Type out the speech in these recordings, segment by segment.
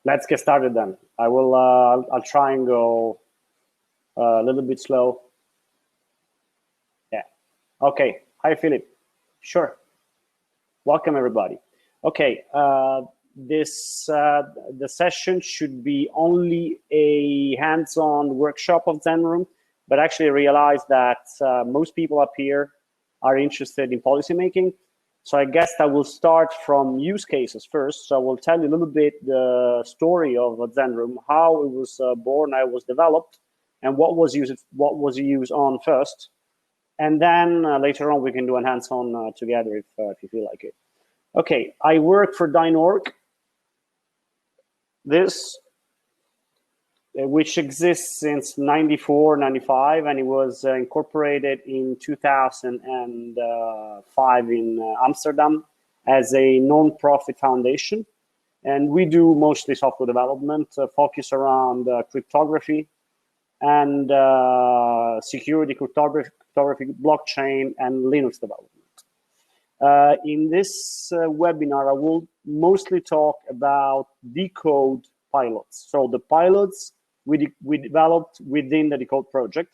Let's get started then. I'll try and go a little bit slow. Yeah. Okay. Hi, Philip. Sure. Welcome, everybody. Okay. The session should be only a hands-on workshop of Zenroom, but actually I realized that most people up here are interested in policymaking. So I guess I will start from use cases first. So I will tell you a little bit the story of Zenroom, how it was born, how it was developed, and what was used on first. And then later on we can do a hands-on together if you feel like it. Okay, I work for Dynorg. This, which exists since 94, 95, and it was incorporated in 2005 in Amsterdam as a non-profit foundation. And we do mostly software development, focus around cryptography and security, cryptography, blockchain, and Linux development. In this webinar, I will mostly talk about Decode pilots. So the pilots we developed within the Decode project,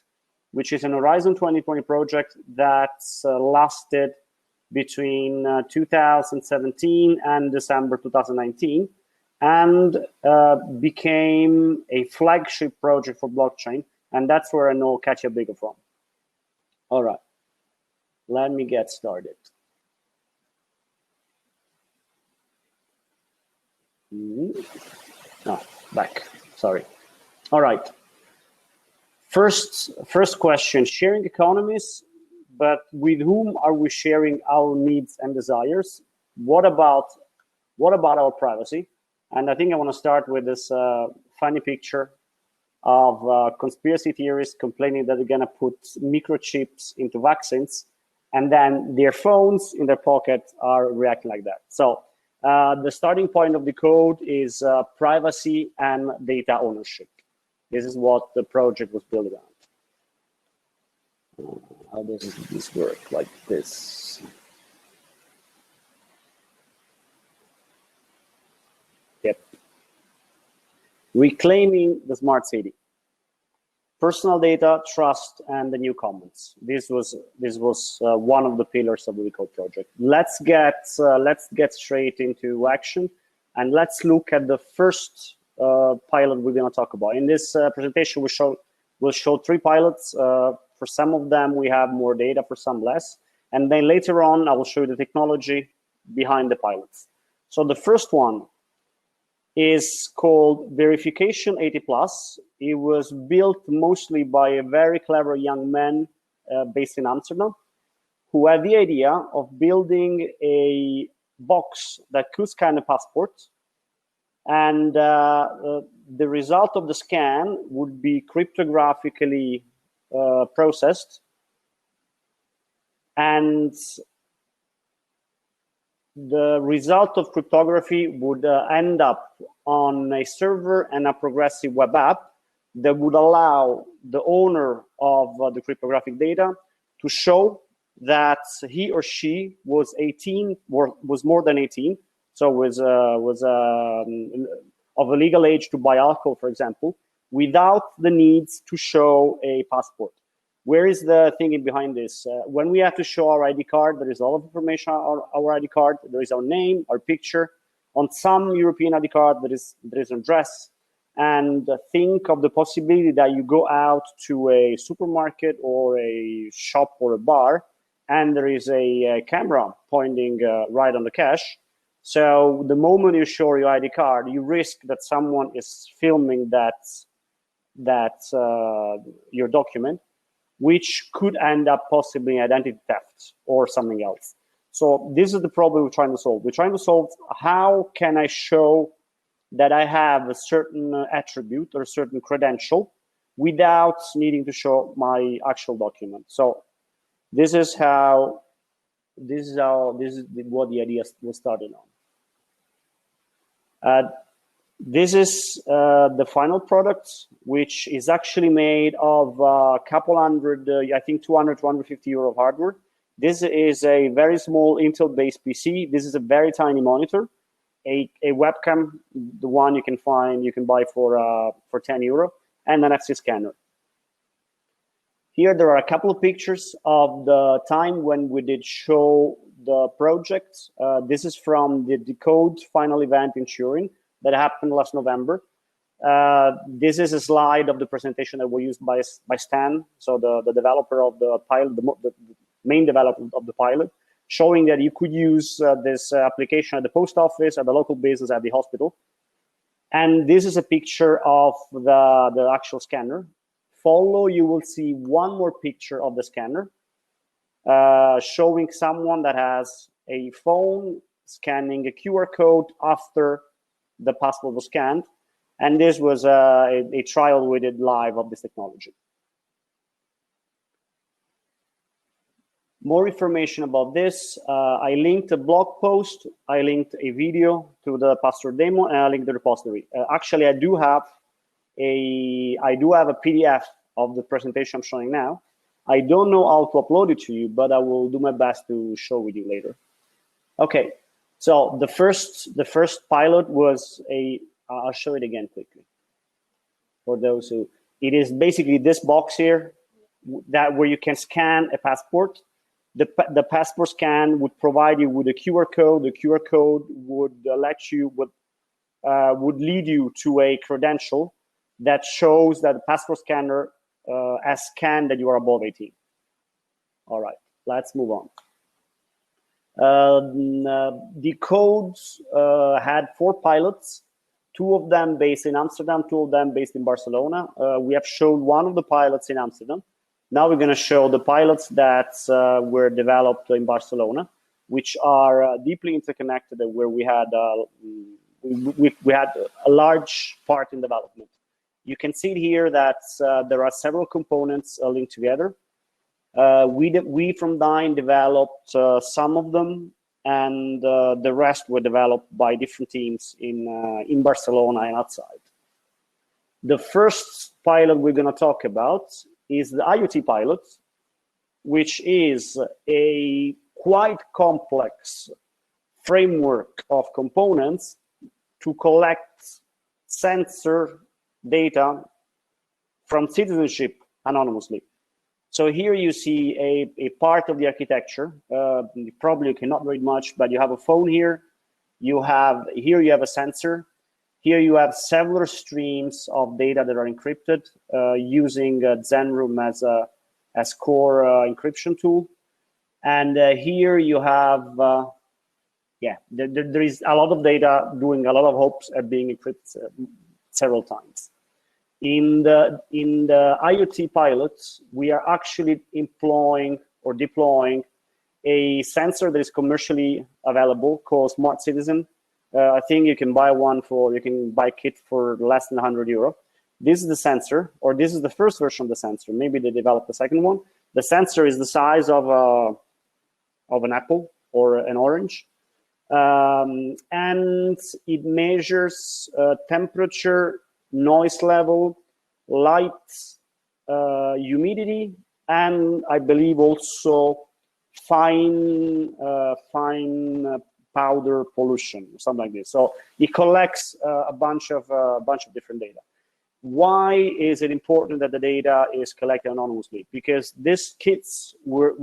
which is an Horizon 2020 project that lasted between 2017 and December 2019, and became a flagship project for blockchain. And that's where I know Katia Bigger from. All right, let me get started. No, back, sorry. All right. First question, sharing economies, but with whom are we sharing our needs and desires? What about our privacy? And I think I want to start with this funny picture of conspiracy theorists complaining that they're going to put microchips into vaccines, and then their phones in their pocket are reacting like that. So the starting point of the code is privacy and data ownership. This is what the project was built around. How does this work? Like this. Yep. Reclaiming the smart city. Personal data, trust, and the new commons. This was one of the pillars of the Decode project. Let's get straight into action, and let's look at the first pilot we're going to talk about. In this presentation, we'll show 3 pilots. For some of them, we have more data, for some less. And then later on, I will show you the technology behind the pilots. So the first one is called Verification 80+. It was built mostly by a very clever young man based in Amsterdam, who had the idea of building a box that could scan a passport. And the result of the scan would be cryptographically processed. And the result of cryptography would end up on a server and a progressive web app that would allow the owner of the cryptographic data to show that he or she was 18 or was more than 18. So was of a legal age to buy alcohol, for example, without the need to show a passport. Where is the thinking behind this? When we have to show our ID card, there is all of information on our ID card. There is our name, our picture. On some European ID card, there is an address. And think of the possibility that you go out to a supermarket or a shop or a bar, and there is a camera pointing right on the cash. So the moment you show your ID card, you risk that someone is filming your document, which could end up possibly identity theft or something else. So this is the problem we're trying to solve. We're trying to solve how can I show that I have a certain attribute or a certain credential without needing to show my actual document. So this is what the idea was started on. This is the final product, which is actually made of a couple hundred, I think 200, 250 euro of hardware. This is a very small Intel-based PC. This is a very tiny monitor. a webcam, the one you can buy for 10 euro, and an NFC scanner. Here there are a couple of pictures of the time when we did show the project. This is from the Decode final event in Turin that happened last November. This is a slide of the presentation that was used by Stan, so the developer of the pilot, the main developer of the pilot, showing that you could use this application at the post office, at the local business, at the hospital. And this is a picture of the actual scanner. Follow, you will see one more picture of the scanner, showing someone that has a phone scanning a QR code after the passport was scanned. And this was a trial we did live of this technology. More information about this, I linked a blog post, I linked a video to the passport demo, and I linked the repository. Actually, I do have a PDF of the presentation I'm showing now. I don't know how to upload it to you, but I will do my best to show with you later. Okay, so the first pilot was I'll show it again quickly. For those who, it is basically this box here, where you can scan a passport. The passport scan would provide you with a QR code. The QR code would would lead you to a credential that shows that the passport scanner has scanned that you are above 18. All right, let's move on. The codes had 4 pilots, 2 of them based in Amsterdam, 2 of them based in Barcelona. We have shown one of the pilots in Amsterdam. Now we're going to show the pilots that were developed in Barcelona, which are deeply interconnected, where we had we had a large part in development. You can see here that there are several components linked together. We from Dyn developed some of them, and the rest were developed by different teams in Barcelona and outside. The first pilot we're going to talk about is the IoT pilot, which is a quite complex framework of components to collect sensor data from citizenship anonymously. So here you see a part of the architecture. Probably you cannot read much, but you have a phone here. You have a sensor. Here you have several streams of data that are encrypted using Zenroom as core encryption tool. And here you have, there is a lot of data doing a lot of hops at being encrypted several times. In the IoT pilots, we are actually employing or deploying a sensor that is commercially available called Smart Citizen. I think you can buy a kit for less than 100 euro. This is the sensor, or this is the first version of the sensor. Maybe they developed the second one. The sensor is the size of an apple or an orange. And it measures temperature, noise level, light, humidity, and I believe also fine powder pollution, or something like this. So it collects a bunch of different data. Why is it important that the data is collected anonymously? Because these kits were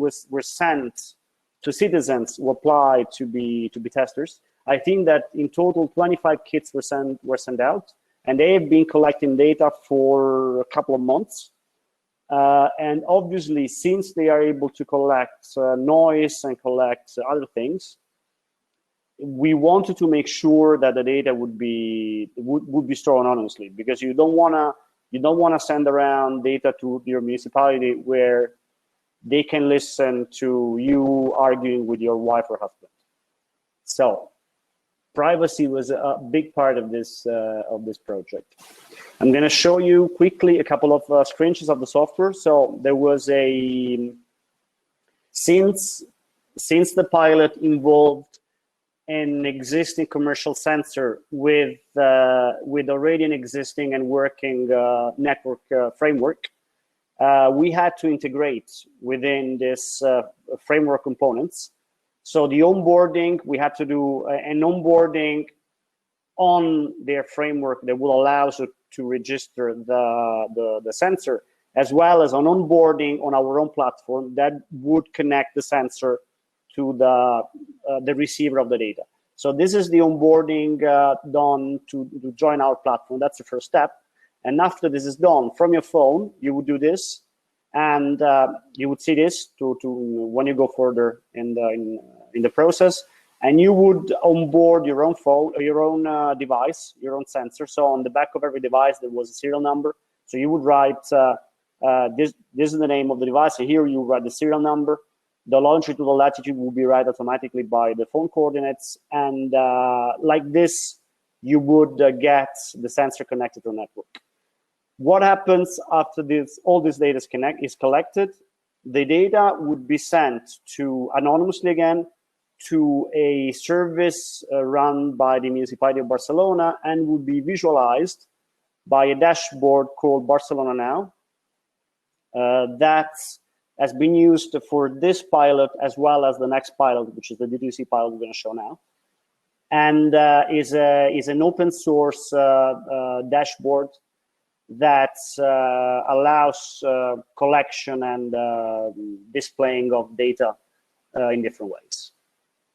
sent to citizens who applied to be testers. I think that in total 25 kits were sent out, and they have been collecting data for a couple of months. And obviously, since they are able to collect noise and collect other things, we wanted to make sure that the data would be stored anonymously, because you don't wanna send around data to your municipality where they can listen to you arguing with your wife or husband. So privacy was a big part of this project. I'm going to show you quickly a couple of screenshots of the software. So there was since the pilot involved an existing commercial sensor with already an existing and working network framework, we had to integrate within this framework components. So the onboarding, we had to do an onboarding on their framework that will allow us to register the sensor, as well as on onboarding on our own platform that would connect the sensor to the receiver of the data. So this is the onboarding done to join our platform. That's the first step. And after this is done, from your phone, you would do this, and you would see this to when you go further in the process, and you would onboard your own phone, your own device, your own sensor. So on the back of every device, there was a serial number. So you would write this is the name of the device, and here you write the serial number. The longitude to the latitude will be written automatically by the phone coordinates, and like this, you would get the sensor connected to a network. What happens after this? All this data is collected. The data would be sent to anonymously again to a service run by the municipality of Barcelona, and would be visualized by a dashboard called Barcelona Now. That has been used for this pilot as well as the next pilot, which is the D2C pilot we're going to show now, and is an open source dashboard that allows collection and displaying of data in different ways.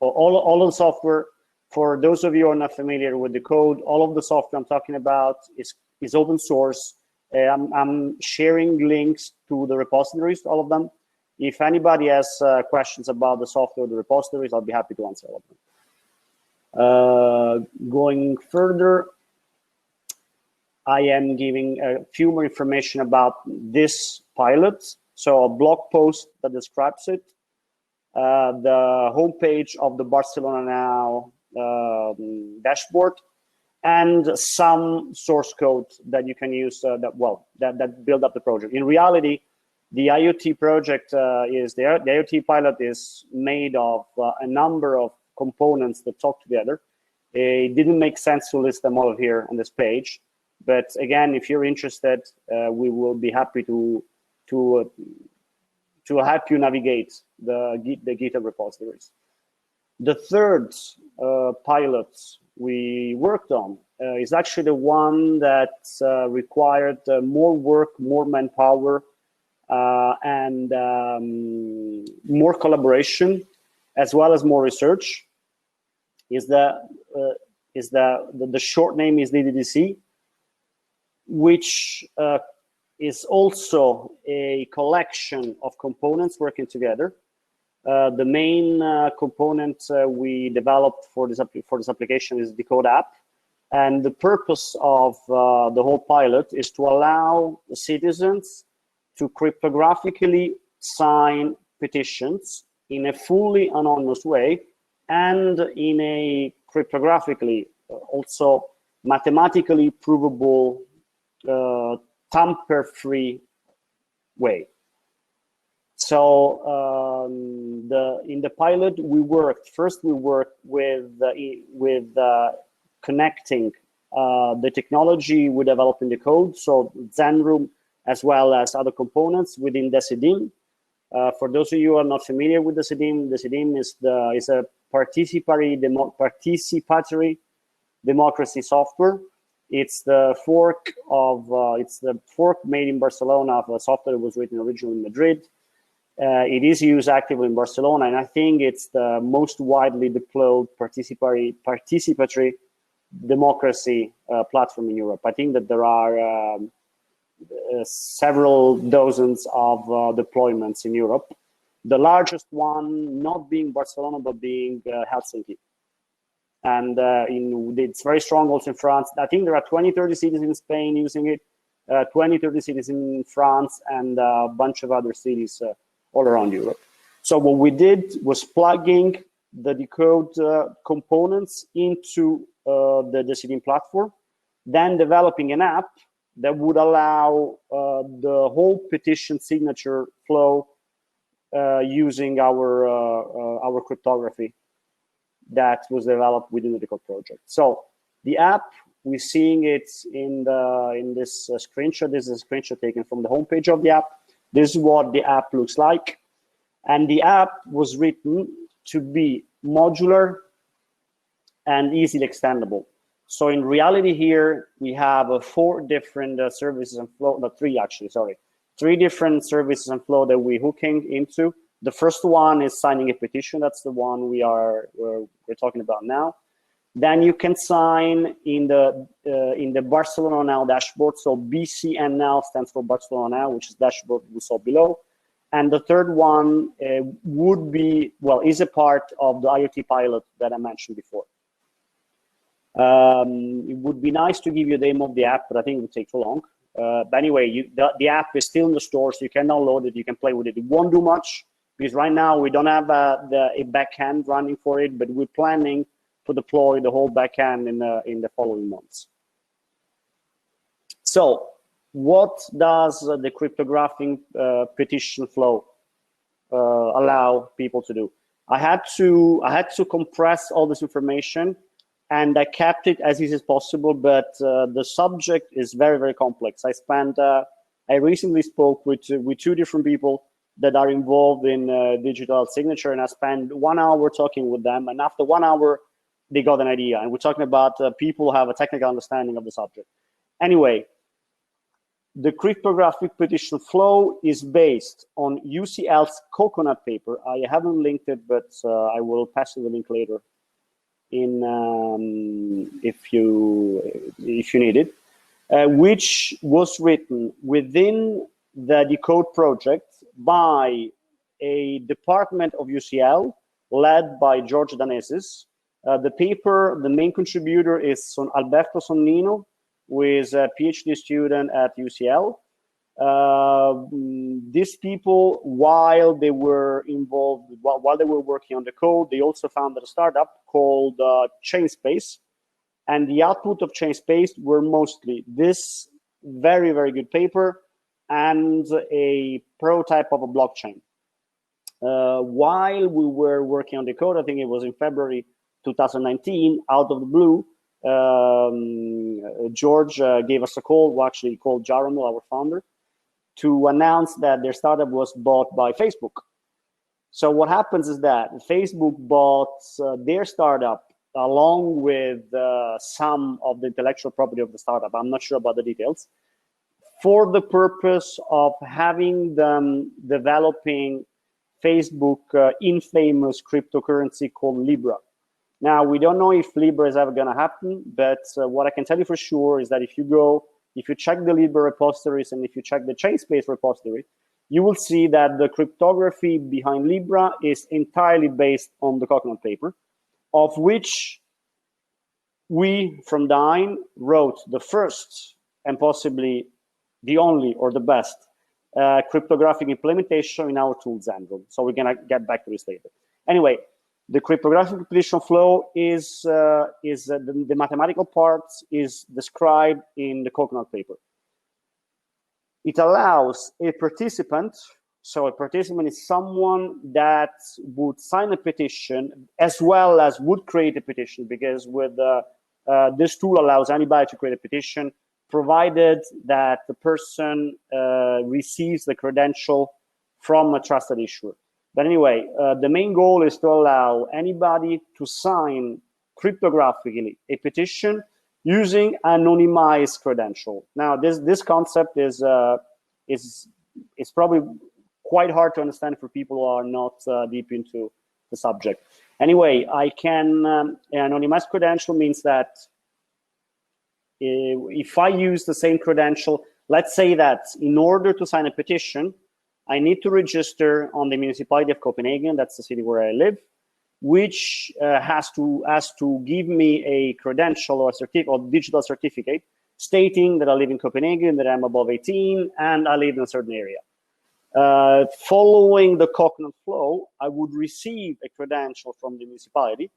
All of the software, for those of you who are not familiar with the code, all of the software I'm talking about is open source. I'm sharing links to the repositories, all of them. If anybody has questions about the software, the repositories, I'll be happy to answer all of them. Going further, I am giving a few more information about this pilot. So a blog post that describes it, the homepage of the Barcelona Now dashboard, and some source code that you can use that build up the project. In reality, the IoT project the IoT pilot is made of a number of components that talk together. It didn't make sense to list them all here on this page, but again, if you're interested, we will be happy to help you navigate the GitHub repositories. The third pilot we worked on is actually the one that required more work, more manpower, and more collaboration, as well as more research. The short name is DDDC, which is also a collection of components working together. The main component we developed for this application is the code app, and the purpose of the whole pilot is to allow the citizens to cryptographically sign petitions in a fully anonymous way, and in a cryptographically also mathematically provable tamper-free way. So in the pilot, we worked with connecting the technology we developed in the code, so Zenroom, as well as other components within Decidim. For those of you who are not familiar with Decidim is a participatory democracy software. It's the fork made in Barcelona of a software that was written originally in Madrid. It is used actively in Barcelona, and I think it's the most widely deployed participatory democracy platform in Europe. I think that there are several dozens of deployments in Europe. The largest one not being Barcelona, but being Helsinki. And it's very strong also in France. I think there are 20-30 cities in Spain using it, 20-30 cities in France, and a bunch of other cities all around Europe. So what we did was plugging the decode components into the Decidim platform, then developing an app that would allow the whole petition signature flow using our cryptography that was developed within the decode project. So the app, we're seeing it in this screenshot. This is a screenshot taken from the homepage of the app. This is what the app looks like. And the app was written to be modular and easily extendable. So in reality here, we have 4 different services and flow, no, 3 actually, sorry. 3 different services and flow that we're hooking into. The first one is signing a petition. That's the one we're talking about now. Then you can sign in the Barcelona Now dashboard. So BCN Now stands for Barcelona Now, which is dashboard we saw below. And the third one would be, well, is a part of the IoT pilot that I mentioned before. It would be nice to give you a demo of the app, but I think it would take too long. But anyway, the app is still in the store, so you can download it, you can play with it. It won't do much, because right now we don't have a backend running for it, but we're planning to deploy the whole backend in the following months. So what does the cryptographic petition flow allow people to do? I had to compress all this information, and I kept it as easy as possible, but the subject is very, very complex. I recently spoke with 2 different people that are involved in digital signature, and I spent 1 hour talking with them, and after 1 hour, they got an idea. And we're talking about people who have a technical understanding of the subject. Anyway, the cryptographic petition flow is based on UCL's coconut paper. I haven't linked it, but I will pass you the link later if you need it, which was written within the Decode project by a department of UCL led by George Danesis. The paper, the main contributor is Alberto Sonnino, who is a PhD student at UCL. These people, while they were involved, while they were working on the code, they also founded a startup called ChainSpace. And the output of ChainSpace were mostly this very, very good paper and a prototype of a blockchain. While we were working on the code, I think it was in February 2019, out of the blue, George gave us a call. We actually called Jarrah, our founder, to announce that their startup was bought by Facebook. So what happens is that Facebook bought their startup along with some of the intellectual property of the startup. I'm not sure about the details, for the purpose of having them developing Facebook infamous cryptocurrency called Libra. Now, we don't know if Libra is ever going to happen, but what I can tell you for sure is that if you check the Libra repositories and if you check the ChainSpace repository, you will see that the cryptography behind Libra is entirely based on the coconut paper, of which we from Dyn wrote the first and possibly the only or the best cryptographic implementation in our tool Zenroom. So we're going to get back to this later. Anyway, the cryptographic petition flow is the mathematical part is described in the coconut paper. It allows a participant, so a participant is someone that would sign a petition as well as would create a petition, because with this tool allows anybody to create a petition, provided that the person receives the credential from a trusted issuer. But anyway, the main goal is to allow anybody to sign cryptographically a petition using anonymized credential. Now, this concept is probably quite hard to understand for people who are not deep into the subject. Anyway, anonymized credential means that if I use the same credential, let's say that in order to sign a petition, I need to register on the municipality of Copenhagen, that's the city where I live, which has to give me a credential or a digital certificate stating that I live in Copenhagen, that I'm above 18, and I live in a certain area. Following the coconut flow, I would receive a credential from the municipality,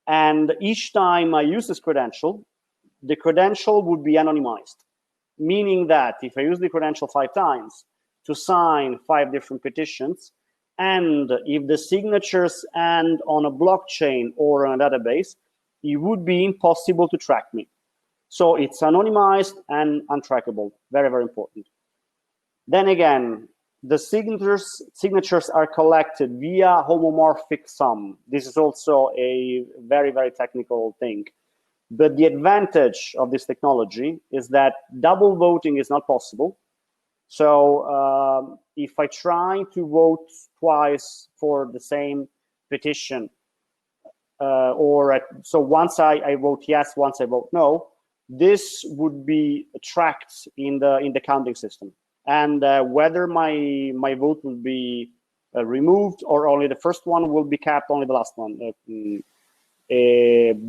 and each time I use this credential, the credential would be anonymized, meaning that if I use the credential 5 times, to sign 5 different petitions, and if the signatures end on a blockchain or on a database, it would be impossible to track me. So it's anonymized and untrackable. Very, very important. Then again, the signatures are collected via homomorphic sum. This is also a very, very technical thing. But the advantage of this technology is that double voting is not possible. So if I try to vote twice for the same petition, so once I vote yes, once I vote no, this would be tracked in the counting system, and whether my vote will be removed or only the first one will be capped, only the last one,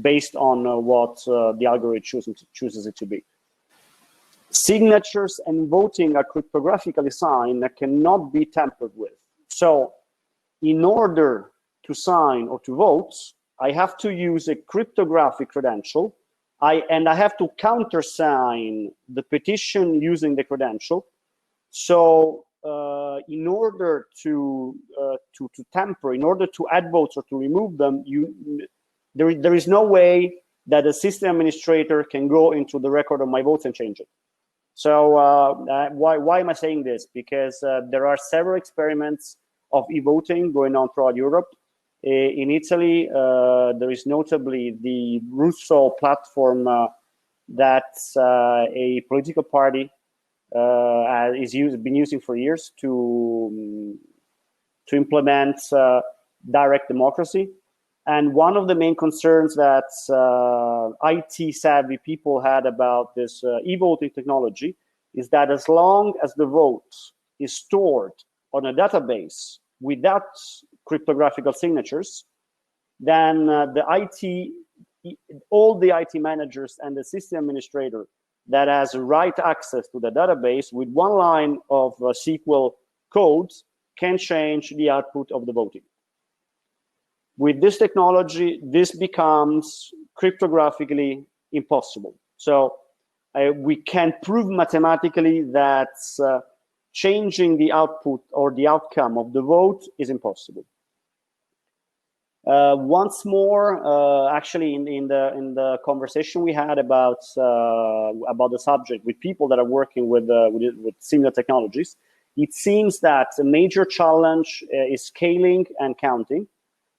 based on what the algorithm chooses it to be. Signatures and voting are cryptographically signed and cannot be tampered with. So in order to sign or to vote, I have to use a cryptographic credential, and I have to countersign the petition using the credential. So in order to tamper, in order to add votes or to remove them, there is no way that the system administrator can go into the record of my votes and change it. So why am I saying this? Because there are several experiments of e-voting going on throughout Europe. In Italy, there is notably the Russo platform that a political party been using for years to implement direct democracy. And one of the main concerns that IT savvy people had about this e-voting technology is that as long as the vote is stored on a database without cryptographic signatures, then all the IT managers and the system administrator that has right access to the database with one line of SQL code can change the output of the voting. With this technology, this becomes cryptographically impossible. So we can prove mathematically that changing the output or the outcome of the vote is impossible. Once more, actually, in the conversation we had about the subject with people that are working with similar technologies, it seems that a major challenge is scaling and counting.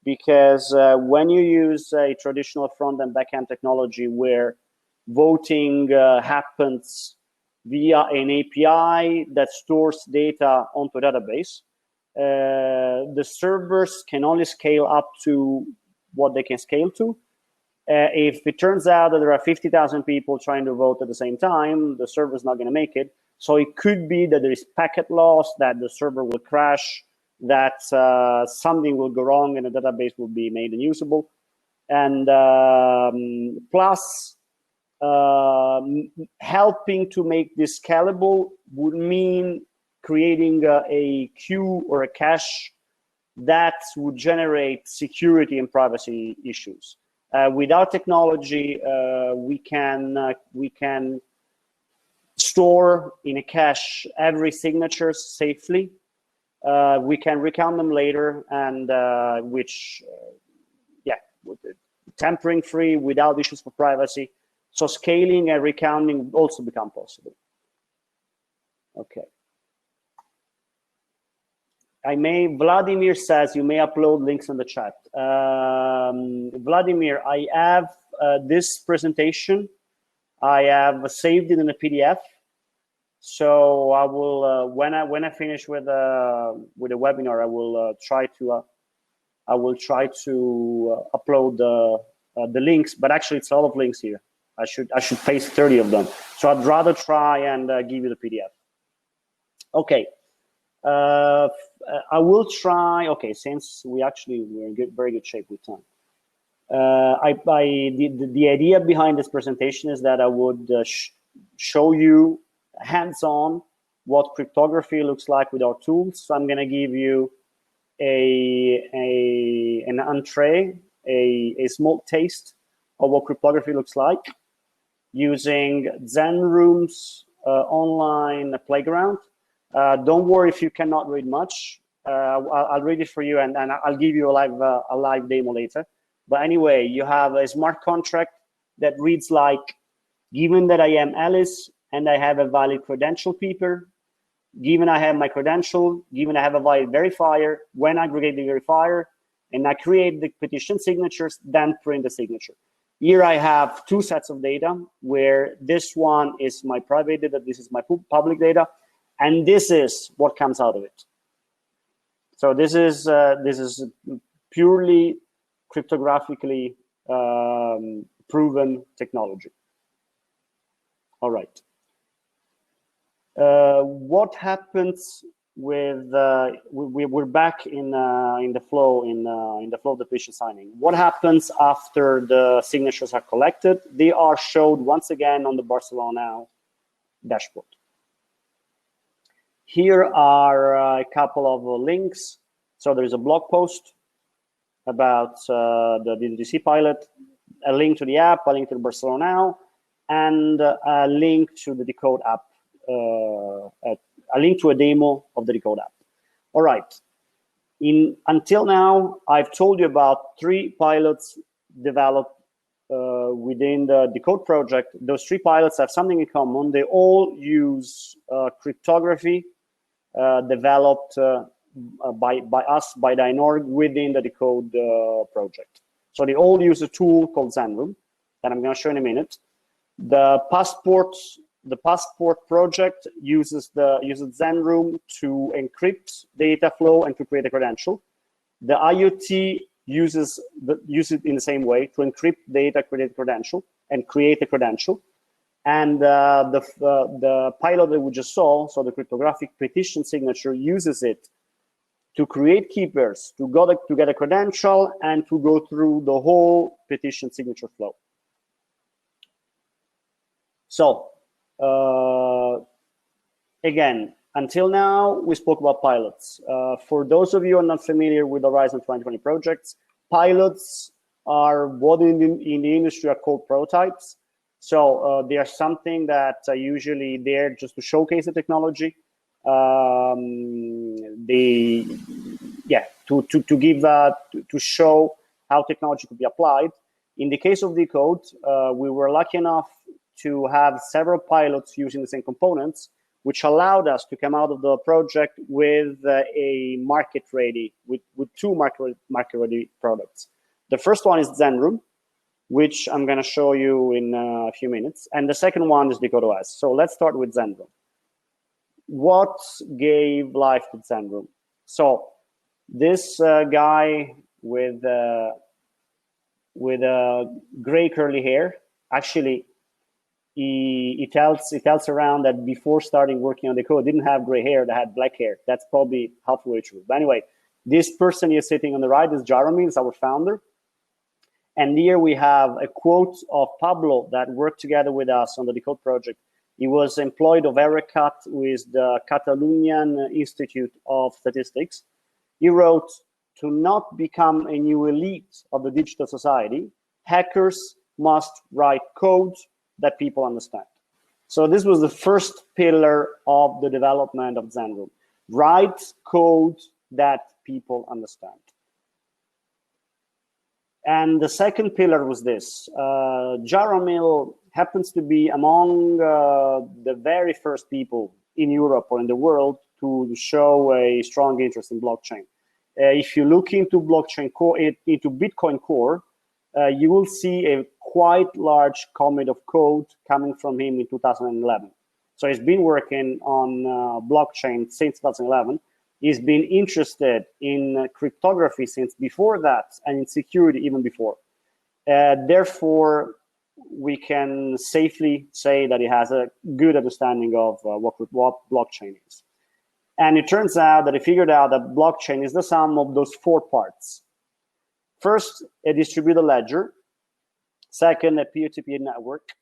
Because when you use a traditional front and back-end technology where voting happens via an API that stores data onto a database, the servers can only scale up to what they can scale to. If it turns out that there are 50,000 people trying to vote at the same time, the server is not going to make it. So it could be that there is packet loss, that the server will crash, that something will go wrong and the database will be made unusable. And plus, helping to make this scalable would mean creating a queue or a cache that would generate security and privacy issues. Without technology, we can store in a cache every signature safely. We can recount them later, and tampering free without issues for privacy. So scaling and recounting also become possible. Okay. Vladimir says you may upload links in the chat. Vladimir, I have this presentation. I have saved it in a PDF. So I will, when I finish with the webinar, I will try to upload the links. But actually, it's a lot of links here. I should paste 30 of them. So I'd rather try and give you the PDF. Okay. I will try. Okay, since we're in very good shape with time. The idea behind this presentation is that I would show you hands-on what cryptography looks like with our tools. So I'm going to give you an entree, a small taste of what cryptography looks like using Zenroom's online playground. Don't worry if you cannot read much. I'll read it for you, and I'll give you a live demo later. But anyway, you have a smart contract that reads like, given that I am Alice and I have a valid credential paper, given I have my credential, given I have a valid verifier, when I aggregate the verifier, and I create the petition signatures, then print the signature. Here I have two sets of data, where this one is my private data, this is my public data, and this is what comes out of it. So this is purely cryptographically proven technology. All right. What happens with we're back in the flow in the flow of the petition signing? What happens after the signatures are collected? They are showed once again on the Barcelona Now dashboard. Here are a couple of links. So there's a blog post about the DDC pilot, a link to the app, a link to the Barcelona Now, and a link to the Decode app, a link to a demo of the Decode app. All right. Until now, I've told you about 3 pilots developed within the Decode project. Those 3 pilots have something in common. They all use cryptography developed by us, by Zenroom, within the Decode project. So they all use a tool called Zenroom that I'm going to show in a minute. The passport project uses Zenroom to encrypt data flow and to create a credential. The IoT uses it in the same way to encrypt data, create a credential, and create a credential. And the pilot that we just saw, so the cryptographic petition signature, uses it to create key pairs, to get a credential, and to go through the whole petition signature flow. So again, until now, we spoke about pilots. For those of you who are not familiar with the Horizon 2020 projects, pilots are what in the industry are called prototypes. So they are something that are usually there just to showcase the technology. To show how technology could be applied. In the case of Decode, we were lucky enough to have several pilots using the same components, which allowed us to come out of the project with a market-ready, with 2 market-ready products. The first one is Zenroom, which I'm going to show you in a few minutes, and the second one is Decode OS. So let's start with Zenroom. What gave life to Zenroom? So this guy with gray curly hair, actually, he tells around that before starting working on Decode, didn't have gray hair, they had black hair. That's probably halfway true. But anyway, this person you're sitting on the right is Jarrah, is our founder. And here we have a quote of Pablo that worked together with us on the Decode project. He was employed of ERECAT, who is the Catalonian Institute of Statistics. He wrote, "To not become a new elite of the digital society, hackers must write code that people understand." So this was the first pillar of the development of Zenroom. Write code that people understand. And the second pillar was this. Jarrah happens to be among the very first people in Europe or in the world to show a strong interest in blockchain. If you look into blockchain core, into Bitcoin Core, you will see a quite large commit of code coming from him in 2011. So he's been working on blockchain since 2011. He's been interested in cryptography since before that, and in security even before. Therefore, we can safely say that he has a good understanding of what blockchain is. And it turns out that he figured out that blockchain is the sum of those 4 parts. First, a distributed ledger. Second, a peer-to-peer network.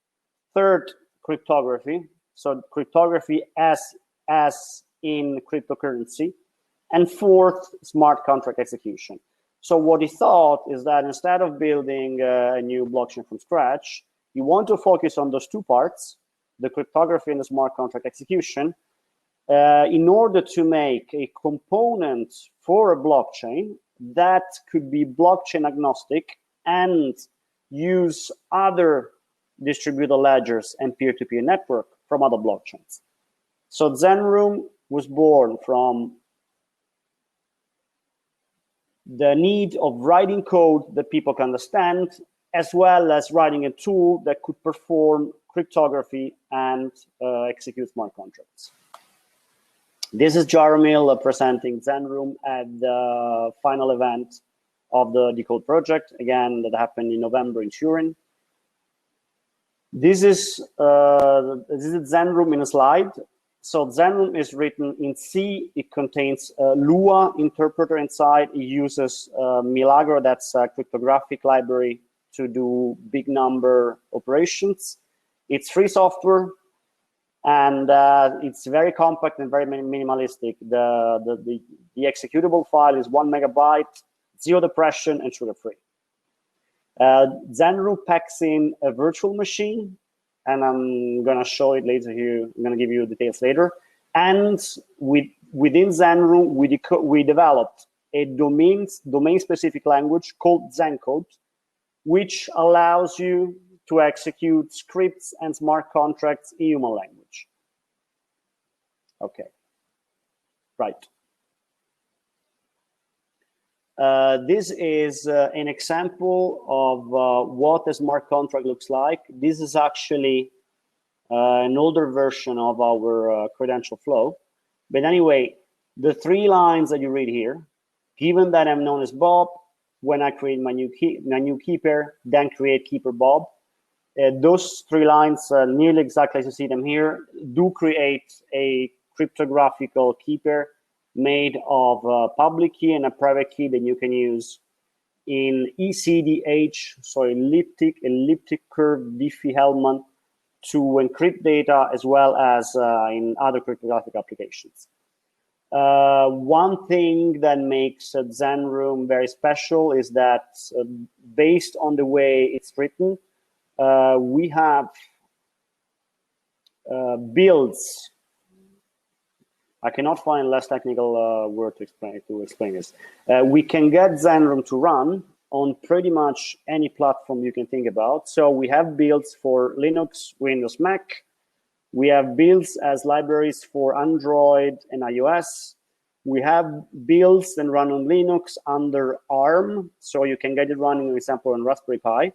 Third, cryptography. So cryptography as in cryptocurrency. And fourth, smart contract execution. So what he thought is that instead of building a new blockchain from scratch, you want to focus on those 2 parts, the cryptography and the smart contract execution, in order to make a component for a blockchain that could be blockchain agnostic and use other distributed ledgers and peer-to-peer network from other blockchains. So Zenroom was born from the need of writing code that people can understand as well as writing a tool that could perform cryptography and execute smart contracts. This is Jarrah presenting Zenroom at the final event of the Decode project, again, that happened in November in Turin. This is Zenroom in a slide. So Zenroom is written in C. It contains a Lua interpreter inside. It uses Milagro, that's a cryptographic library, to do big number operations. It's free software, and it's very compact and very minimalistic. The executable file is 1 megabyte, zero depression, and sugar-free. Zenroom packs in a virtual machine, and I'm going to show it later here. I'm going to give you details later. And within Zenroom, we developed a domain-specific language called Zencode, which allows you to execute scripts and smart contracts in human language. Okay, right. This is an example of what a smart contract looks like. This is actually an older version of our credential flow. But anyway, the 3 lines that you read here, given that I'm known as Bob, when I create my new keeper, then create keeper Bob, those 3 lines, nearly exactly as you see them here, do create a cryptographical keeper made of a public key and a private key that you can use in ECDH, so elliptic curve Diffie-Hellman, to encrypt data, as well as in other cryptographic applications. One thing that makes Zenroom very special is that based on the way it's written, we have builds. I cannot find less technical word to explain this. We can get Zenroom to run on pretty much any platform you can think about. So we have builds for Linux, Windows, Mac. We have builds as libraries for Android and iOS. We have builds that run on Linux under ARM, so you can get it running, for example, on Raspberry Pi.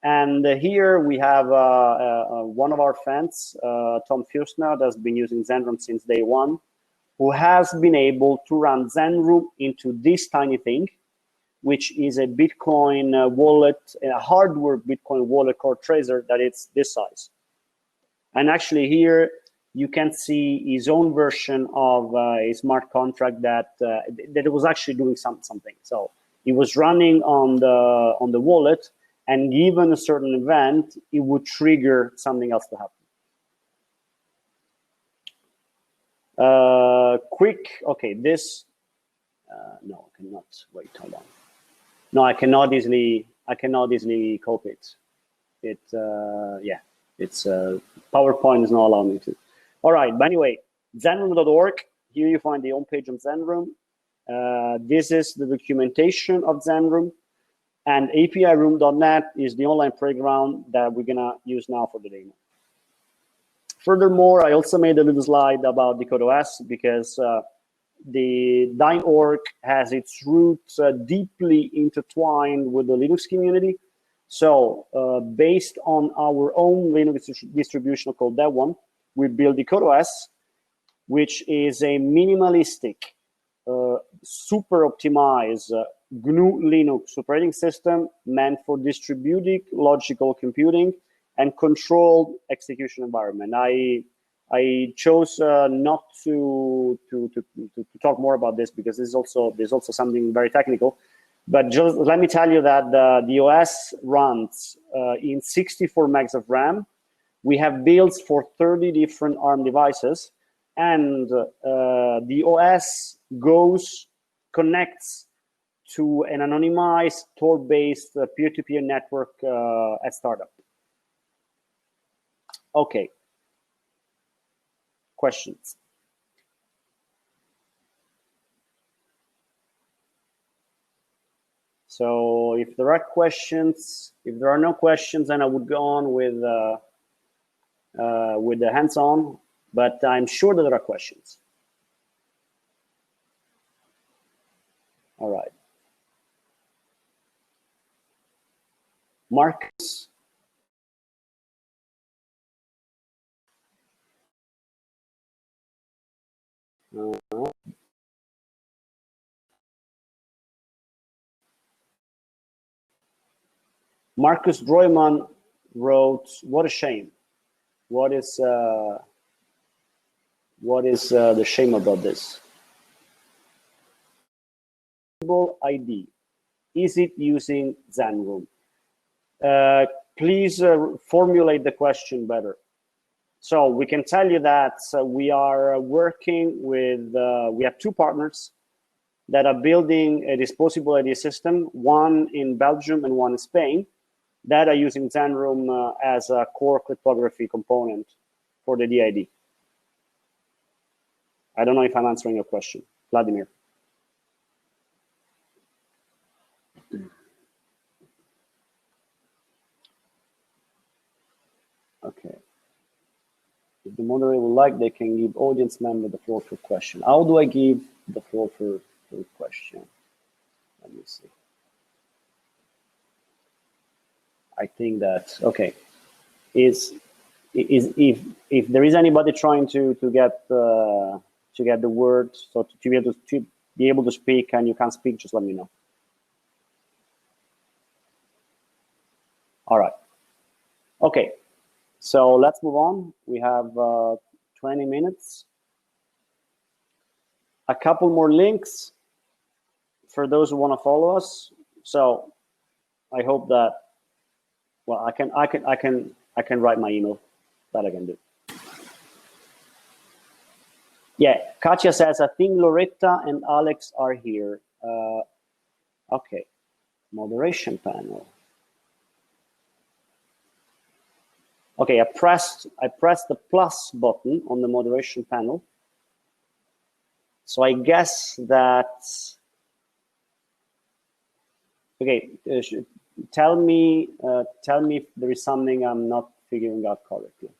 And here we have one of our fans, Tom Fusner, that's been using Zenroom since day one, who has been able to run Zenroom into this tiny thing, which is a Bitcoin wallet, a hardware Bitcoin wallet core tracer that it's this size. And actually here you can see his own version of a smart contract that it was actually doing something. So it was running on the wallet, and given a certain event, it would trigger something else to happen. Okay, this, no, I cannot, wait, hold on. No, I cannot easily copy it. Yeah, it's PowerPoint is not allowing me to. All right, but anyway, zenroom.org, here you find the homepage of Zenroom. This is the documentation of Zenroom. And apiroom.net is the online playground that we're gonna use now for the demo. Furthermore, I also made a little slide about Decode OS because the .org has its roots deeply intertwined with the Linux community. So based on our own Linux distribution called that one, we built Decode OS, which is a minimalistic, super optimized GNU Linux operating system meant for distributed logical computing and controlled execution environment. I chose not to talk more about this because there's also something very technical. But just let me tell you that the OS runs in 64 megs of RAM. We have builds for 30 different ARM devices, and the OS connects to an anonymized Tor-based peer-to-peer network at startup. Okay. Questions? So if there are questions, if there are no questions, then I would go on with the hands-on, but I'm sure that there are questions. All right. Marcus. Marcusroymond wrote, "What a shame. What is the shame about this? ID. Is it using Zenroom?" Please formulate the question better. So we can tell you that we are working with, we have two partners that are building a disposable ID system, one in Belgium and one in Spain, that are using Zenroom as a core cryptography component for the DID. I don't know if I'm answering your question, Vladimir. Okay. If the moderator would like, they can give audience member the floor for question. How do I give the floor for question? Let me see. I think that, okay, if there is anybody trying to get the word, so to be able to speak and you can't speak, just let me know. All right. Okay. So let's move on. We have 20 minutes. A couple more links for those who want to follow us. So I hope that, well, I can write my email. That I can do. Yeah, Katya says, I think Loretta and Alex are here. Okay, moderation panel. Okay, I pressed the plus button on the moderation panel. So I guess that, okay, tell me if there is something I'm not figuring out correctly.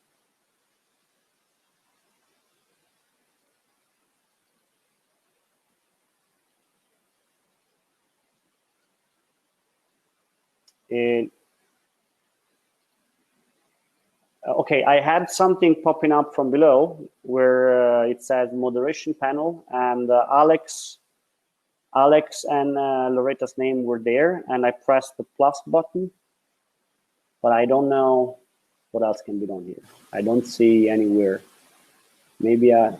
Okay, I had something popping up from below where it says moderation panel, and Alex and Loretta's name were there, and I pressed the plus button, but I don't know what else can be done here. I don't see anywhere. Maybe I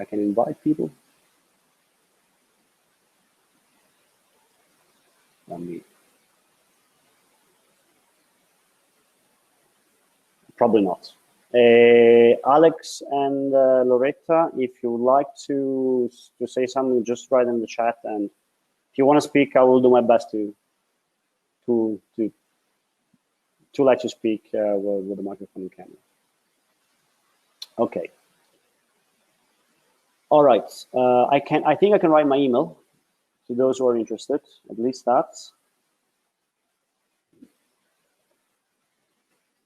can invite people. Let me. Probably not. Alex and Loretta, if you would like to say something, just write in the chat. And if you want to speak, I will do my best to let you speak with the microphone and camera. Okay. All right. I think I can write my email to those who are interested. At least that's.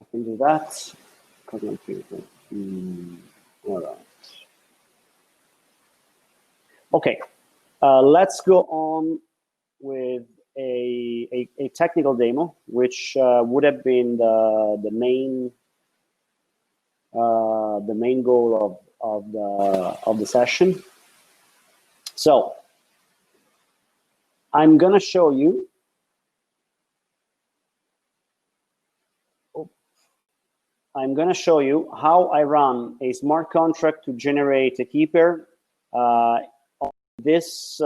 I can do that. All right. Okay. Let's go on with a technical demo, which would have been the main goal of the session. So I'm gonna show you. I'm gonna show you how I run a smart contract to generate a key pair on this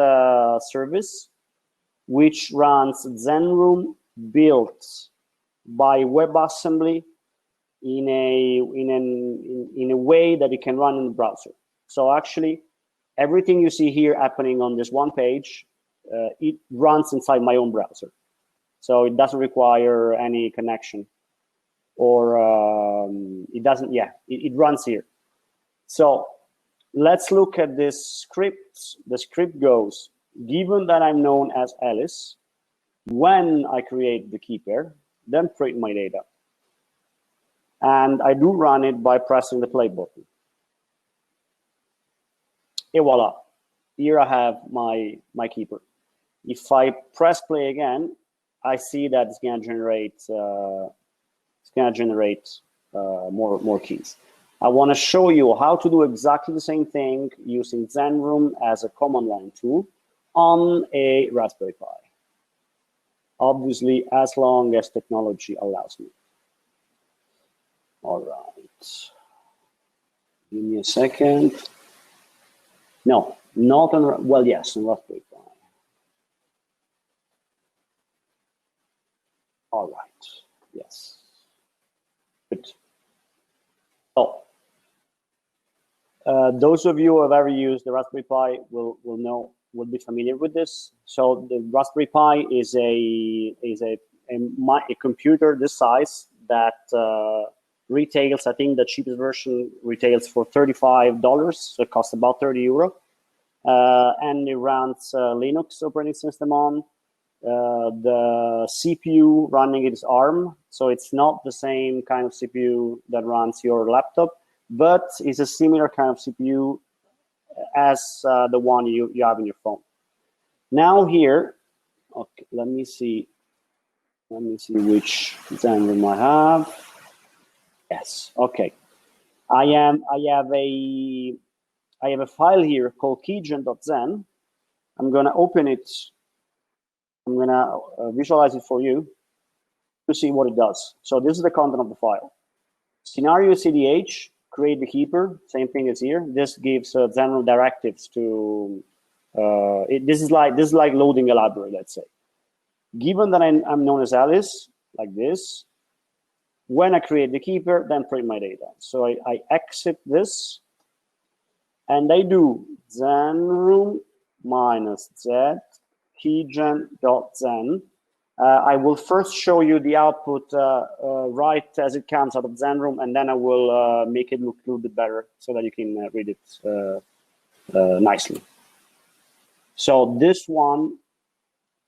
service, which runs Zenroom built by WebAssembly in a way that it can run in the browser. So actually, everything you see here happening on this one page, it runs inside my own browser. So it doesn't require any connection, or it doesn't. Yeah, it runs here. So let's look at this script. The script goes, given that I'm known as Alice, when I create the key pair, then print my data. And I do run it by pressing the play button. Et voila, here I have my keeper. If I press play again, I see that it's going to generate more keys. I want to show you how to do exactly the same thing using Zenroom as a command line tool on a Raspberry Pi. Obviously, as long as technology allows me. All right. Give me a second. No, not on, well, yes, on Raspberry Pi. All right, yes. Good. So, those of you who have ever used the Raspberry Pi will be familiar with this. So the Raspberry Pi is a computer this size that retails. I think the cheapest version retails for $35, so it costs about €30, and it runs Linux operating system on. The CPU running it is ARM, so it's not the same kind of CPU that runs your laptop, but it's a similar kind of CPU as the one you have in your phone. Now here, okay, let me see which Zenroom I have. Yes, okay. I have a file here called keygen.zen. I'm gonna open it. I'm gonna visualize it for you to see what it does. So this is the content of the file. Scenario CDH, create the keeper, same thing as here. This gives Zenroom directives to, this is like loading a library, let's say. Given that I'm known as Alice, like this, when I create the keeper, then print my data. So I exit this, and I do Zenroom -z keygen.zen. I will first show you the output right as it comes out of Zenroom, and then I will make it look a little bit better so that you can read it nicely. So this one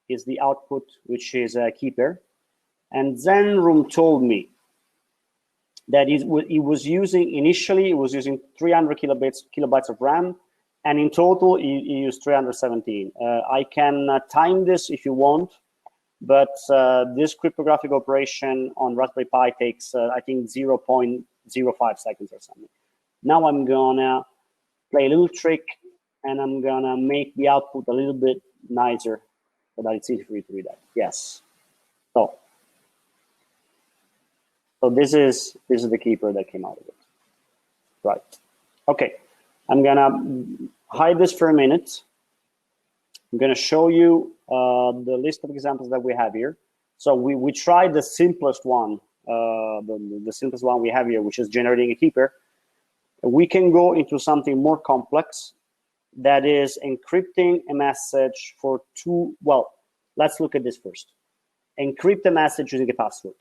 is the output, which is a keeper. And Zenroom told me that it was using, initially, it was using 300 kilobytes of RAM, and in total, you use 317. I can time this if you want, but this cryptographic operation on Raspberry Pi takes, I think, 0.05 seconds or something. Now I'm gonna play a little trick, and I'm gonna make the output a little bit nicer so that it's easy for you to read that. Yes. So this is the keeper that came out of it. Right. Okay. I'm gonna hide this for a minute. I'm gonna show you the list of examples that we have here. So we tried the simplest one, the simplest one we have here, which is generating a keeper. We can go into something more complex, that is encrypting a message for two, well, let's look at this first. Encrypt a message using a password.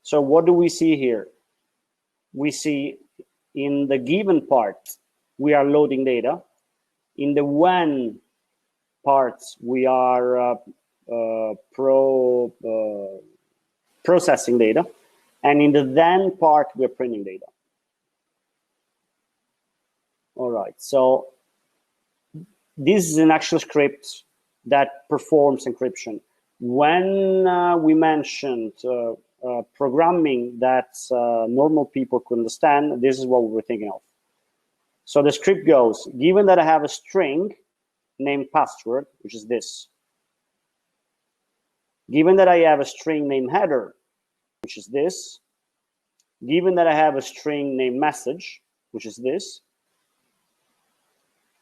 So what do we see here? We see in the given part, we are loading data. In the when parts, we are processing data. And in the then part, we're printing data. All right, so this is an actual script that performs encryption. When we mentioned programming that normal people could understand, this is what we were thinking of. So the script goes, given that I have a string named password, which is this, given that I have a string named header, which is this, given that I have a string named message, which is this,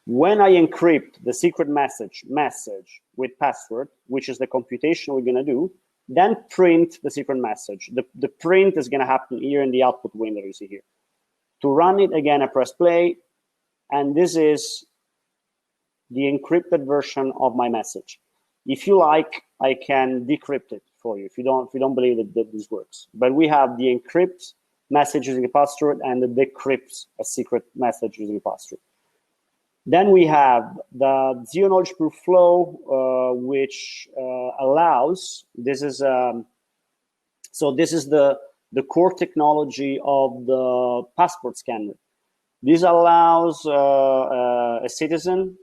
when I encrypt the secret message with password, which is the computation we're gonna do, then print the secret message. The print is gonna happen here in the output window you see here. To run it, again, I press play, and this is the encrypted version of my message. If you like, I can decrypt it for you if you don't believe that this works. But we have the encrypt message using a password and the decrypt a secret message using a password. Then we have the zero knowledge proof flow, which allows, this is the core technology of the passport scanner. This allows a citizen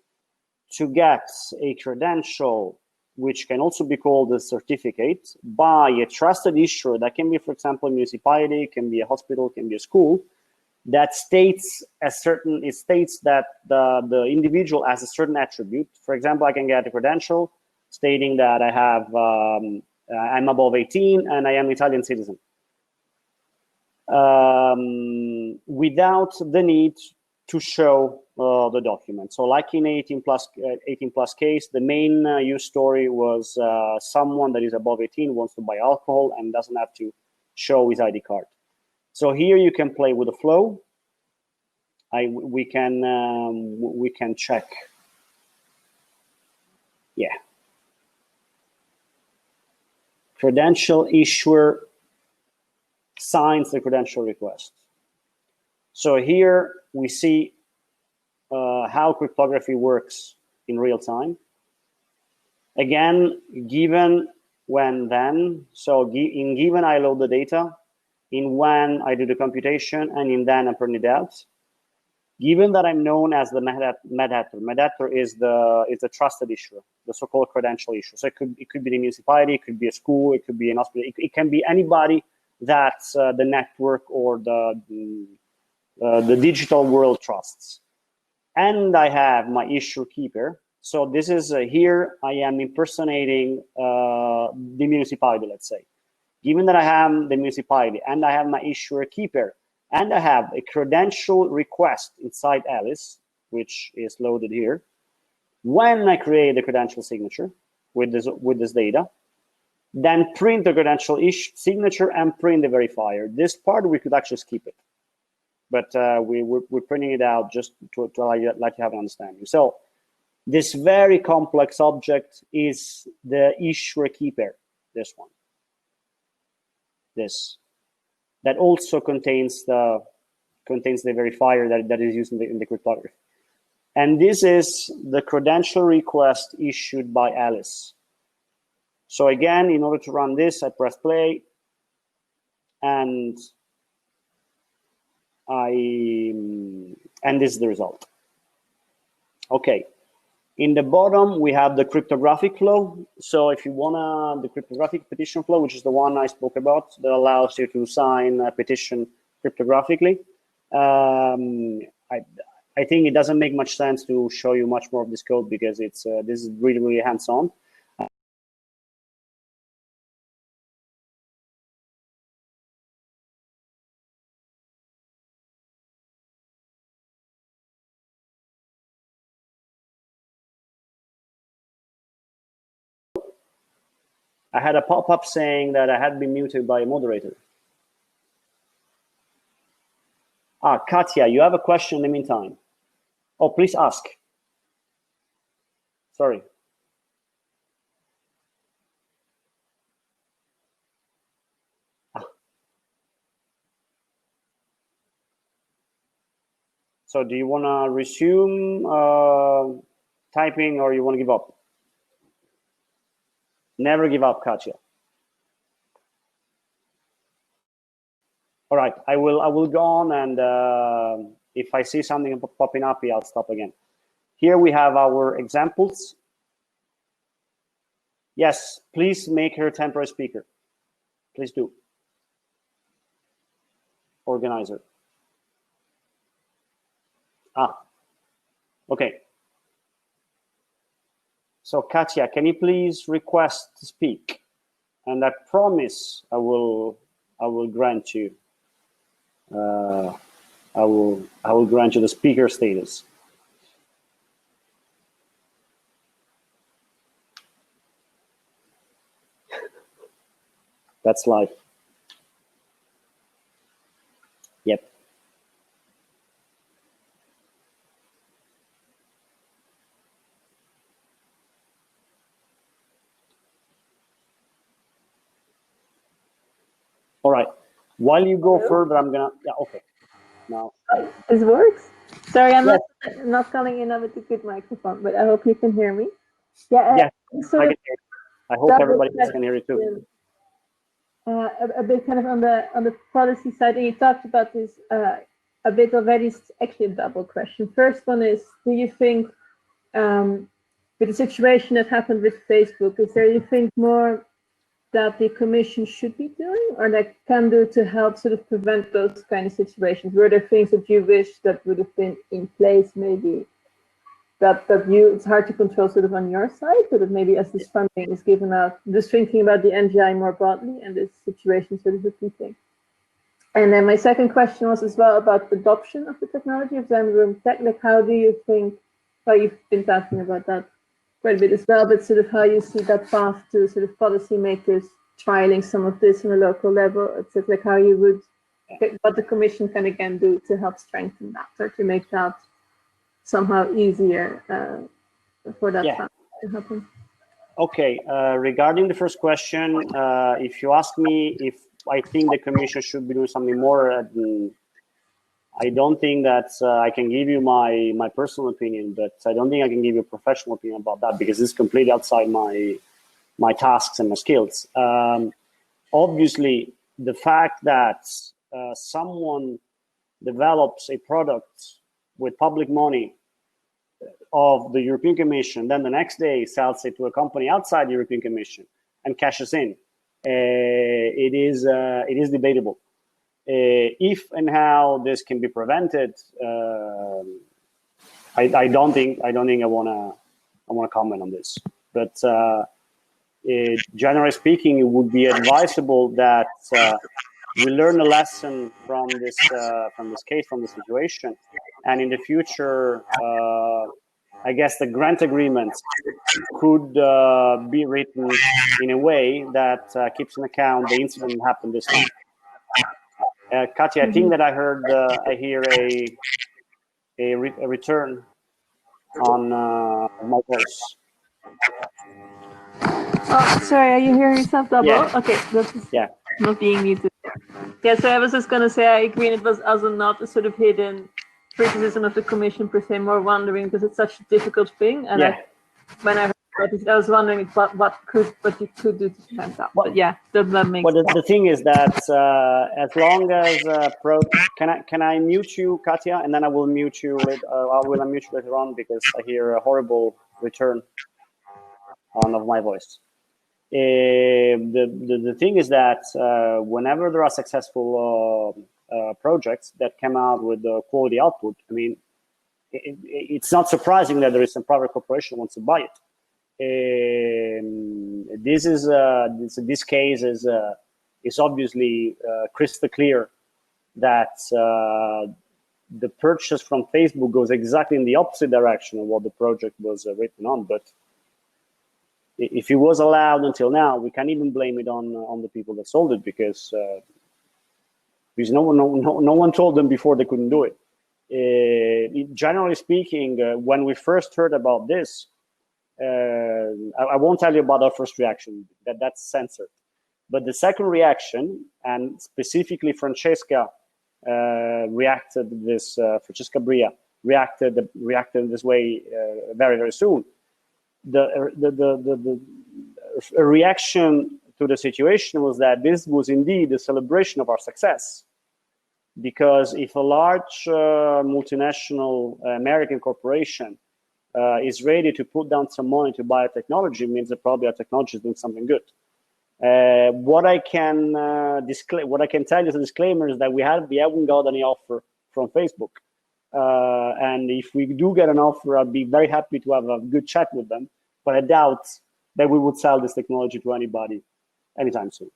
to get a credential, which can also be called a certificate, by a trusted issuer that can be, for example, a municipality, can be a hospital, can be a school, that states it states that the individual has a certain attribute. For example, I can get a credential stating that I have I'm above 18 and I am an Italian citizen, without the need to show the document. So like in 18 plus case, the main use story was someone that is above 18 wants to buy alcohol and doesn't have to show his ID card. So here you can play with the flow. We can check. Yeah. Credential issuer signs the credential request. So here we see how cryptography works in real time. Again, given, when, then. So in given, I load the data. In when, I do the computation, and in then, I print it out. Given that I'm known as the mediator is the trusted issuer, the so-called credential issuer. So it could be the municipality, it could be a school, it could be an hospital, it can be anybody that the network or the digital world trusts. And I have my issuer keeper. So this is here I am impersonating the municipality, let's say. Given that I am the municipality and I have my issuer keeper, and I have a credential request inside Alice, which is loaded here. When I create the credential signature with this data, then print the credential signature and print the verifier. This part we could actually skip it, but we're printing it out just to let you have an understanding. So this very complex object is the issuer keeper. This one, this. That also contains the verifier that is used in the cryptography. And this is the credential request issued by Alice. So again, in order to run this, I press play, and this is the result. Okay. In the bottom, we have the cryptographic flow. So if you want the cryptographic petition flow, which is the one I spoke about, that allows you to sign a petition cryptographically. I think it doesn't make much sense to show you much more of this code because this is really, really hands-on. I had a pop-up saying that I had been muted by a moderator. Katya, you have a question in the meantime. Oh, please ask. Sorry. So do you want to resume typing, or you want to give up? Never give up, Katya. All right, I will go on, and if I see something popping up, I'll stop again. Here we have our examples. Yes, please make her temporary speaker. Please do. Organizer. Okay. So Katya, can you please request to speak? And I promise I will grant you. I will grant you the speaker status. That's life. Yep. All right. While you go further, I'm gonna. Yeah. Okay. Now. This works. Sorry, I'm not calling in with a good microphone, but I hope you can hear me. Yeah. Yeah. I hope everybody can hear you too. A bit kind of on the policy side, and you talked about this a bit already. It's actually a double question. First one is, do you think with the situation that happened with Facebook, is there, you think, more that the Commission should be doing or that can do to help sort of prevent those kind of situations? Were there things that you wish that would have been in place, maybe that it's hard to control sort of on your side, so that maybe as this funding is given out, just thinking about the NGI more broadly and this situation sort of repeating? And then my second question was as well about the adoption of the technology of Zenroom Tech. Like, how do you think, well, you've been talking about that quite a bit as well, but sort of how you see that path to sort of policymakers trialing some of this on a local level, it's like how you would, what the Commission can again do to help strengthen that or to make that somehow easier for that to happen. Okay, regarding the first question, if you ask me if I think the Commission should be doing something more, I don't think that I can give you my personal opinion, but I don't think I can give you a professional opinion about that because it's completely outside my tasks and my skills. Obviously, the fact that someone develops a product with public money of the European Commission, then the next day sells it to a company outside the European Commission and cashes in, it is debatable. If and how this can be prevented, I don't think I wanna comment on this. But generally speaking, it would be advisable that we learn a lesson from this case, from this situation, and in the future, I guess the grant agreements could be written in a way that keeps in account the incident that happened this time. Katya, I think that I hear a return on my voice. Oh, sorry, are you hearing yourself double? Yeah. Okay, that's not being muted. Yeah, so I was just going to say I agree, and it was also not a sort of hidden criticism of the Commission per se, more wondering because it's such a difficult thing. And when I heard about this, I was wondering what you could do to prevent that. But yeah, that makes sense. The thing is that as long as can I mute you, Katya, and then I will mute you later. I will unmute you later on because I hear a horrible return of my voice. The thing is that whenever there are successful projects that come out with quality output, I mean, it's not surprising that there is some private corporation wants to buy it. This case is obviously crystal clear that the purchase from Facebook goes exactly in the opposite direction of what the project was written on. But if it was allowed until now, we can't even blame it on the people that sold it because no one told them before they couldn't do it. Generally speaking, when we first heard about this, I won't tell you about our first reaction, that's censored. But the second reaction, and specifically Francesca reacted this, Francesca Bria reacted this way very, very soon. The reaction to the situation was that this was indeed a celebration of our success. Because if a large multinational American corporation is ready to put down some money to buy a technology, means that probably our technology is doing something good. What I can tell you as a disclaimer is that we haven't got any offer from Facebook. And if we do get an offer, I'd be very happy to have a good chat with them. But I doubt that we would sell this technology to anybody anytime soon.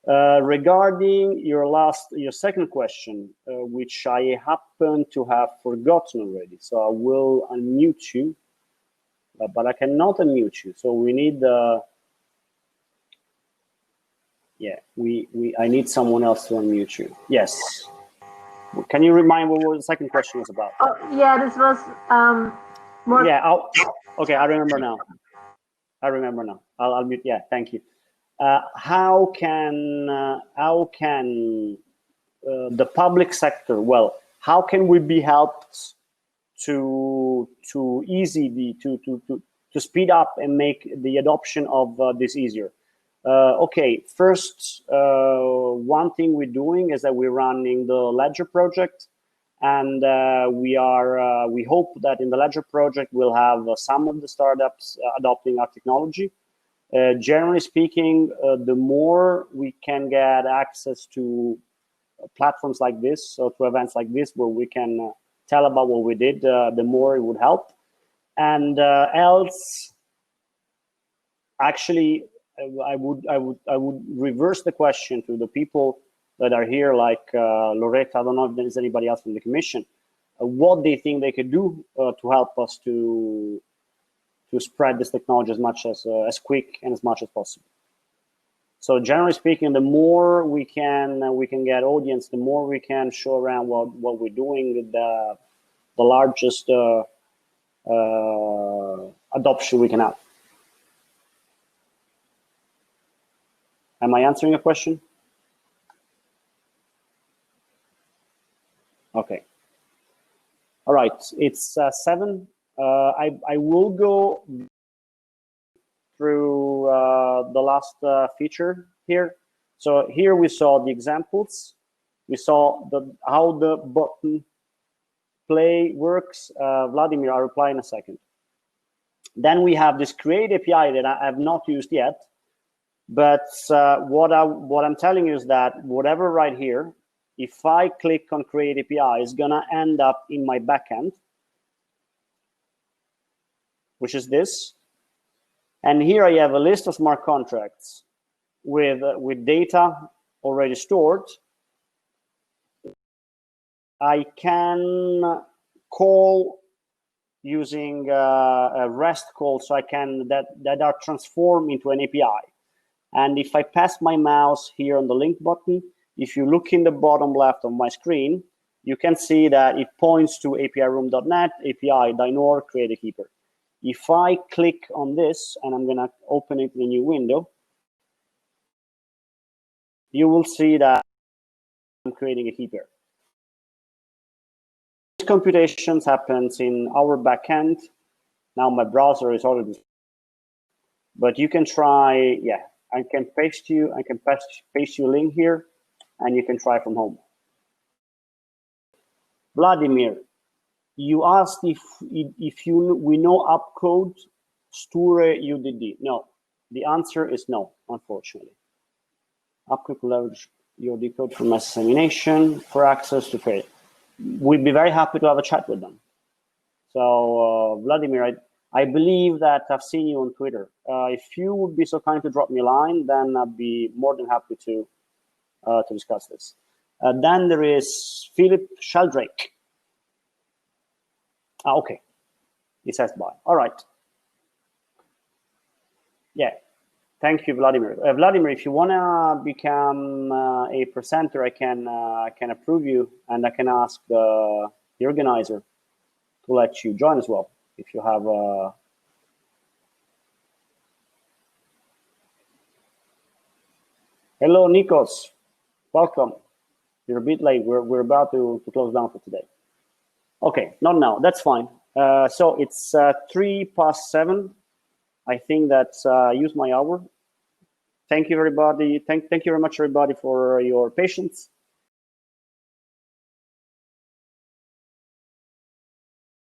Regarding your second question, which I happen to have forgotten already, so I will unmute you, but I cannot unmute you. So we need I need someone else to unmute you. Yes. Can you remind what the second question was about? Oh, yeah, this was more. Yeah. Okay, I remember now. I'll mute. Yeah, thank you. How can the public sector? Well, how can we be helped to speed up and make the adoption of this easier? Okay, first, one thing we're doing is that we're running the Ledger project, And we hope that in the Ledger project we'll have some of the startups adopting our technology. Generally speaking, the more we can get access to platforms like this, so to events like this where we can tell about what we did, the more it would help. And else, actually, I would reverse the question to the people that are here, like Loretta. I don't know if there is anybody else from the commission, what they think they could do to help us to spread this technology as quick and as much as possible. So generally speaking, the more we can get audience, the more we can show around what we're doing, the largest adoption we can have. Am I answering a question? Okay. All right, it's 7. I will go through the last feature here. So here we saw the examples. We saw how the button play works. Vladimir, I'll reply in a second. Then we have this create API that I have not used yet. But what I'm telling you is that whatever right here, if I click on create API, it's gonna end up in my backend, which is this. And here I have a list of smart contracts with data already stored. I can call using a REST call, so I can that are transformed into an API. And if I pass my mouse here on the link button, if you look in the bottom left of my screen, you can see that it points to apiroom.net, api.dinor, create a keeper. If I click on this, and I'm gonna open it in a new window, you will see that I'm creating a keeper. This computations happens in our backend. Now my browser is already, but you can try, yeah, I can paste you a link here, and you can try from home. Vladimir, you asked if we know upcode Sture UDD. No, the answer is no, unfortunately. Upcode will leverage your decode from examination for access to credit. We'd be very happy to have a chat with them. So Vladimir, I believe that I've seen you on Twitter. If you would be so kind to drop me a line, then I'd be more than happy to discuss this. Then there is Philip Sheldrake. Okay, he says bye. All right. Yeah, thank you, Vladimir. Vladimir, if you wanna become a presenter, I can approve you, and I can ask the organizer to let you join as well. If you have hello, Nikos, welcome. You're a bit late. We're about to close down for today. Okay, not now. That's fine. So it's 7:03. I think that's used my hour. Thank you, everybody. Thank you very much, everybody, for your patience.